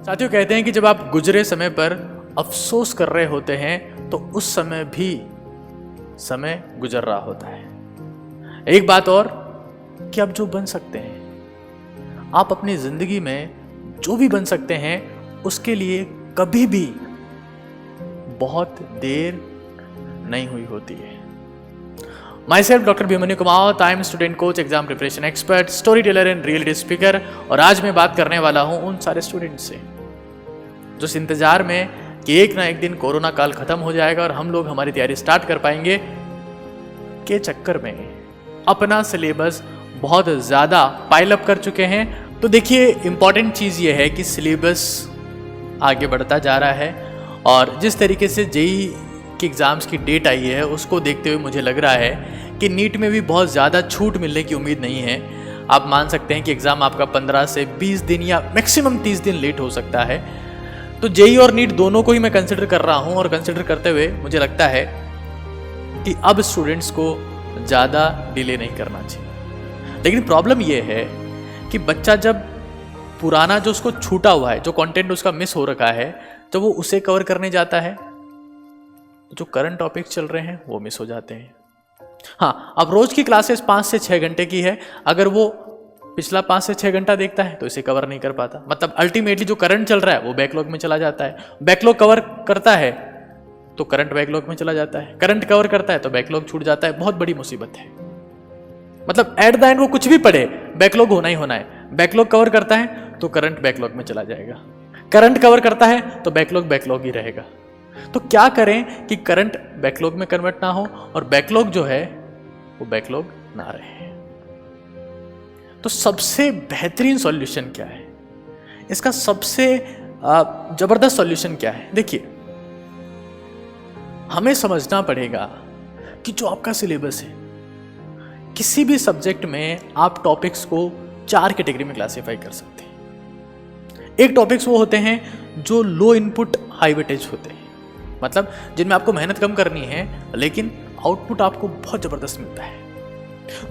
साथियों, कहते हैं कि जब आप गुजरे समय पर अफसोस कर रहे होते हैं तो उस समय भी समय गुजर रहा होता है। एक बात और कि आप जो बन सकते हैं, आप अपनी जिंदगी में जो भी बन सकते हैं उसके लिए कभी भी बहुत देर नहीं हुई होती है। Myself doctor Bhimanyu Kumar, I am student coach, exam preparation expert, story teller and reality speaker. और आज मैं बात करने वाला हूं उन सारे स्टूडेंट से जो इस इंतजार में कि एक ना एक दिन कोरोना काल खत्म हो जाएगा और हम लोग हमारी तैयारी स्टार्ट कर पाएंगे के चक्कर में अपना सिलेबस बहुत ज़्यादा पाइल अप कर चुके हैं। तो देखिए, इंपॉर्टेंट चीज़ ये है कि सिलेबस आगे बढ़ता जा रहा है और जिस तरीके से जेई की एग्ज़ाम्स की डेट आई है उसको देखते हुए मुझे लग रहा है कि नीट में भी बहुत ज़्यादा छूट मिलने की उम्मीद नहीं है। आप मान सकते हैं कि एग्ज़ाम आपका 15 से 20 दिन या मैक्सिमम 30 दिन लेट हो सकता है। तो जेई और नीट दोनों को ही मैं कंसिडर कर रहा हूँ और कंसिडर करते हुए मुझे लगता है कि अब स्टूडेंट्स को ज़्यादा डिले नहीं करना चाहिए। लेकिन प्रॉब्लम यह है कि बच्चा जब पुराना जो उसको छूटा हुआ है, जो कंटेंट उसका मिस हो रखा है, तो वो उसे कवर करने जाता है, जो करंट टॉपिक्स चल रहे हैं वो मिस हो जाते हैं। हाँ, अब रोज की क्लासेस 5 से 6 घंटे की है, अगर वो पिछला 5 से 6 घंटा देखता है तो इसे कवर नहीं कर पाता। मतलब अल्टीमेटली जो करंट चल रहा है वो बैकलॉग में चला जाता है, बैकलॉग कवर करता है तो करंट बैकलॉग में चला जाता है, करंट कवर करता है तो बैकलॉग छूट जाता है। बहुत बड़ी मुसीबत है। मतलब एट द एंड वो कुछ भी पढ़े, बैकलॉग होना ही होना है। बैकलॉग कवर करता है तो करंट बैकलॉग में चला जाएगा, करंट कवर करता है तो बैकलॉग बैकलॉग ही रहेगा। तो क्या करें कि करंट बैकलॉग में कन्वर्ट ना हो और बैकलॉग जो है वो बैकलॉग ना रहे। तो सबसे बेहतरीन सॉल्यूशन क्या है, इसका सबसे जबरदस्त सॉल्यूशन क्या है? देखिए, हमें समझना पड़ेगा कि जो आपका सिलेबस है, किसी भी सब्जेक्ट में आप टॉपिक्स को 4 कैटेगरी में क्लासिफाई कर सकते हैं। एक टॉपिक्स वो होते हैं जो लो इनपुट हाई वेटेज होते हैं, मतलब जिनमें आपको मेहनत कम करनी है लेकिन आउटपुट आपको बहुत ज़बरदस्त मिलता है।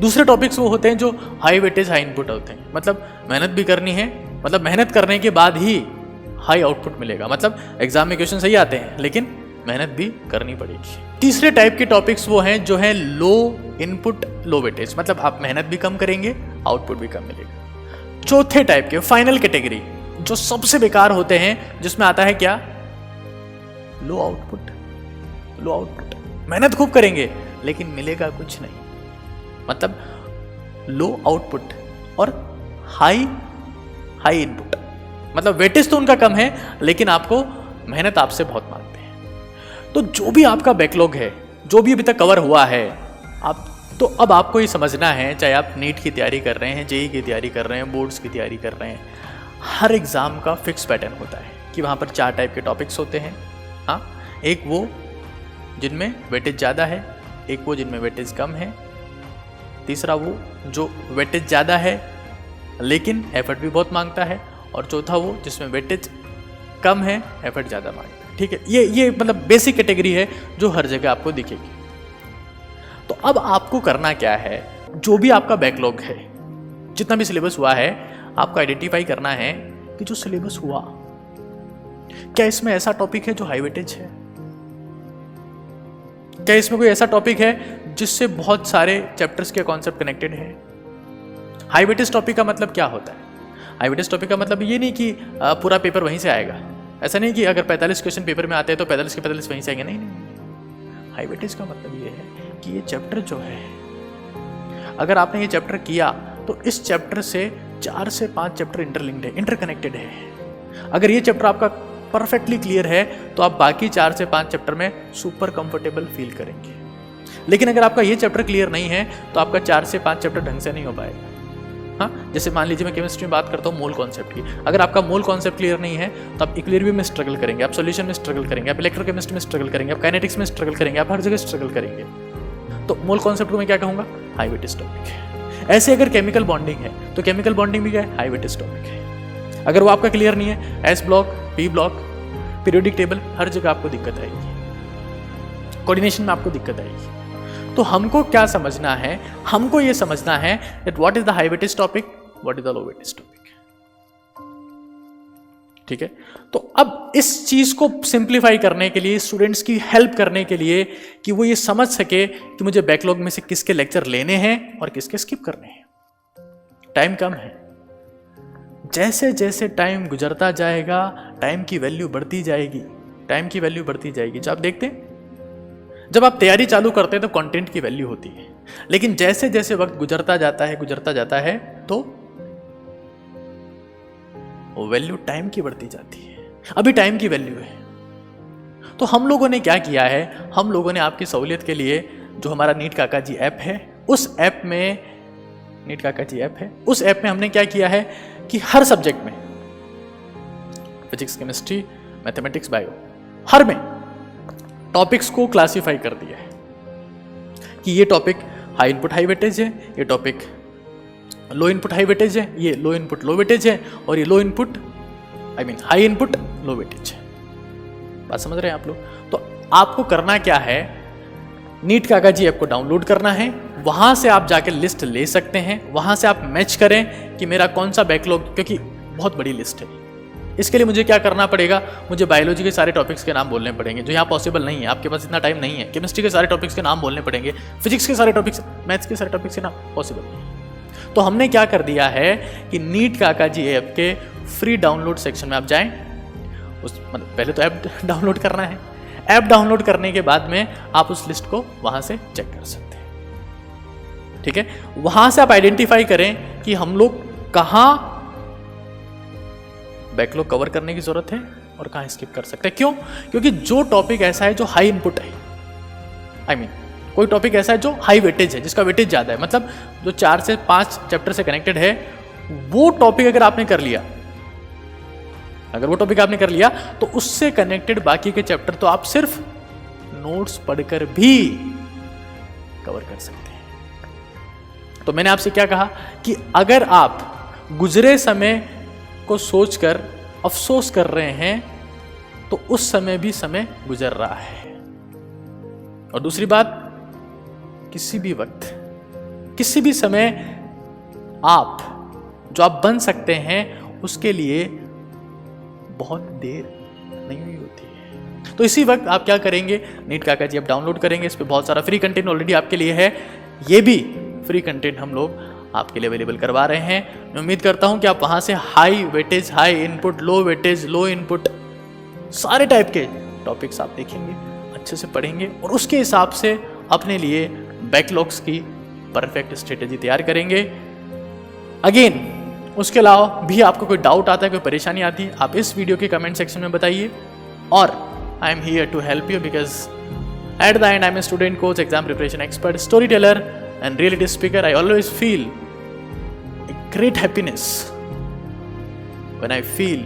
दूसरे टॉपिक्स वो होते हैं जो हाई वेटेज हाई इनपुट होते हैं, मतलब मेहनत भी करनी है, मतलब मेहनत करने के बाद ही हाई आउटपुट मिलेगा। मतलब एग्जाम में क्वेश्चन सही आते हैं लेकिन मेहनत भी करनी पड़ेगी। तीसरे टाइप के टॉपिक्स वो हैं जो है लो इनपुट लो वेटेज, मतलब आप मेहनत भी कम करेंगे, आउटपुट भी कम मिलेगा। चौथे टाइप के फाइनल कैटेगरी जो सबसे बेकार होते हैं, जिसमें आता है क्या? Low output. लो आउटपुट, मेहनत खूब करेंगे लेकिन मिलेगा कुछ नहीं, मतलब लो आउटपुट और हाई इनपुट, मतलब वेटेज तो उनका कम है लेकिन आपको मेहनत आपसे बहुत मांगते हैं। तो जो भी आपका बैकलॉग है, जो भी अभी तक कवर हुआ है, तो अब आपको ये समझना है, चाहे आप नीट की तैयारी कर रहे हैं, जेई की तैयारी कर रहे हैं, बोर्ड्स की तैयारी कर रहे हैं, हर एग्जाम का फिक्स पैटर्न होता है कि वहाँ पर 4 टाइप के टॉपिक्स होते हैं। हाँ, एक वो जिनमें वेटेज ज़्यादा है, एक वो जिनमें वेटेज कम है, तीसरा वो जो वेटेज ज़्यादा है लेकिन एफर्ट भी बहुत मांगता है, और चौथा वो जिसमें वेटेज कम है, एफर्ट ज़्यादा मांगता है। ठीक है, ये मतलब बेसिक कैटेगरी है जो हर जगह आपको दिखेगी। तो अब आपको करना क्या है, जो भी आपका बैकलॉग है, जितना भी सिलेबस हुआ है, आपको आइडेंटिफाई करना है कि जो सिलेबस हुआ, क्या इसमें ऐसा टॉपिक है जो हाई वेटेज है? क्या इसमें कोई ऐसा टॉपिक है जिससे बहुत सारे चैप्टर्स के कॉन्सेप्ट कनेक्टेड है? हाई वेटेज टॉपिक का मतलब क्या होता है? हाई वेटेज टॉपिक का मतलब ये नहीं कि पूरा पेपर वहीं से आएगा। ऐसा नहीं कि अगर 45 क्वेश्चन पेपर में आते हैं तो 45 के 45 वहीं से आएंगे, नहीं। हाई वेटेज का मतलब ये है कि ये चैप्टर जो है, अगर आपने ये चैप्टर किया तो इस चैप्टर से 4 से 5 चैप्टर इंटरलिंक्ड है, इंटरकनेक्टेड है। अगर ये चैप्टर आपका परफेक्टली क्लियर है तो आप बाकी 4 से 5 चैप्टर में सुपर कंफर्टेबल फील करेंगे। लेकिन अगर आपका ये चैप्टर क्लियर नहीं है तो आपका 4 से 5 चैप्टर ढंग से नहीं हो पाएगा। हाँ, जैसे मान लीजिए मैं केमिस्ट्री में बात करता हूँ मोल कॉन्सेप्ट की, अगर आपका मोल कॉन्सेप्ट क्लियर नहीं है तो आप इक्विलिब्रियम में स्ट्रगल करेंगे, आप सॉल्यूशन में स्ट्रगल करेंगे, आप इलेक्ट्रोकेमिस्ट्री में स्ट्रगल करेंगे, आप काइनेटिक्स में स्ट्रगल करेंगे, आप हर जगह स्ट्रगल करेंगे। तो मोल कॉन्सेप्ट को मैं क्या कहूँगा? हाई वेटेज टॉपिक है। ऐसे अगर केमिकल बॉन्डिंग है तो केमिकल बॉन्डिंग भी क्या है? हाई वेटेज टॉपिक है। अगर वो आपका क्लियर नहीं है, S block, P block, periodic table, हर जगह आपको दिक्कत आएगी, कोऑर्डिनेशन में आपको दिक्कत आएगी। तो हमको क्या समझना है? हमको ये समझना है that what is the high weightage topic, what is the low weightage topic. ठीक है। तो अब इस चीज को सिंप्लीफाई करने के लिए, स्टूडेंट्स की हेल्प करने के लिए कि वो ये समझ सके कि मुझे बैकलॉग में से किसके लेक्चर लेने हैं और किसके स्किप करने हैं, टाइम कम है। जैसे जैसे टाइम गुजरता जाएगा टाइम की वैल्यू बढ़ती जाएगी, टाइम की वैल्यू बढ़ती जाएगी। जो आप देखते हैं जब आप तैयारी चालू करते हैं तो कंटेंट की वैल्यू होती है, लेकिन जैसे जैसे वक्त गुजरता जाता है तो वो वैल्यू टाइम की बढ़ती जाती है। अभी टाइम की वैल्यू है। तो हम लोगों ने क्या किया है, हम लोगों ने आपकी सहूलियत के लिए जो हमारा नीट काका जी ऐप है, उस ऐप में नीट काका जी ऐप है, उस ऐप में हमने क्या किया है कि हर सब्जेक्ट में, फिजिक्स, केमिस्ट्री, मैथमेटिक्स, बायो, हर में टॉपिक्स को क्लासिफाई कर दिया है कि ये topic high input high weightage है, ये topic low input high weightage है, ये लो इनपुट लो वेटेज है, और ये low input high input low weightage है। बात समझ रहे हैं आप लोग? तो आपको करना क्या है, नीट काका जी ऐप को डाउनलोड करना है, वहां से आप जाके लिस्ट ले सकते हैं, वहां से आप मैच करें कि मेरा कौन सा बैकलॉग, क्योंकि बहुत बड़ी लिस्ट है। इसके लिए मुझे क्या करना पड़ेगा, मुझे बायोलॉजी के सारे टॉपिक्स के नाम बोलने पड़ेंगे जो यहाँ पॉसिबल नहीं है, आपके पास इतना टाइम नहीं है। केमिस्ट्री के सारे टॉपिक्स के नाम बोलने पड़ेंगे, फिजिक्स के सारे टॉपिक्स, मैथ्स के सारे टॉपिक्स के नाम पॉसिबल नहीं है। तो हमने क्या कर दिया है कि नीट काका जी ऐप के फ्री डाउनलोड सेक्शन में आप जाएं, पहले तो ऐप डाउनलोड करना है, ऐप डाउनलोड करने के बाद में आप उस लिस्ट को वहां से चेक कर सकते हैं, ठीक है। वहां से आप आइडेंटिफाई करें कि हम लोग कहां बैकलॉग कवर करने की जरूरत है और कहां स्किप कर सकते हैं। क्यों? क्योंकि जो टॉपिक ऐसा है जो हाई इनपुट है, कोई टॉपिक ऐसा है जो हाई वेटेज है, जिसका वेटेज ज्यादा है, मतलब जो 4 से 5 चैप्टर से कनेक्टेड है, वो टॉपिक अगर आपने कर लिया, तो उससे कनेक्टेड बाकी के चैप्टर तो आप सिर्फ नोट्स पढ़कर भी कवर कर सकते हैं। तो मैंने आपसे क्या कहा कि अगर आप गुजरे समय को सोचकर अफसोस कर रहे हैं तो उस समय भी समय गुजर रहा है। और दूसरी बात, किसी भी वक्त, किसी भी समय आप जो आप बन सकते हैं उसके लिए बहुत देर नहीं हुई होती है। तो इसी वक्त आप क्या करेंगे, नीट काका जी आप डाउनलोड करेंगे, इस पे बहुत सारा फ्री कंटेंट ऑलरेडी आपके लिए है, ये भी फ्री कंटेंट हम लोग आपके लिए अवेलेबल करवा रहे हैं। मैं उम्मीद करता हूं कि आप वहां से high weightage, high input, low weightage, लो इनपुट, सारे टाइप के टॉपिक्स आप देखेंगे, अच्छे से पढ़ेंगे और उसके हिसाब से अपने लिए बैकलॉग्स की परफेक्ट स्ट्रेटेजी तैयार करेंगे। अगेन उसके अलावा भी आपको कोई डाउट आता है, कोई परेशानी आती है, आप इस वीडियो के कमेंट सेक्शन में बताइए और I am here to help you because at the end I am a student, coach, exam preparation expert, story teller and reality speaker. I always feel great happiness when I feel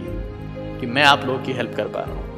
कि मैं आप लोगों की help कर पा रहा हूँ।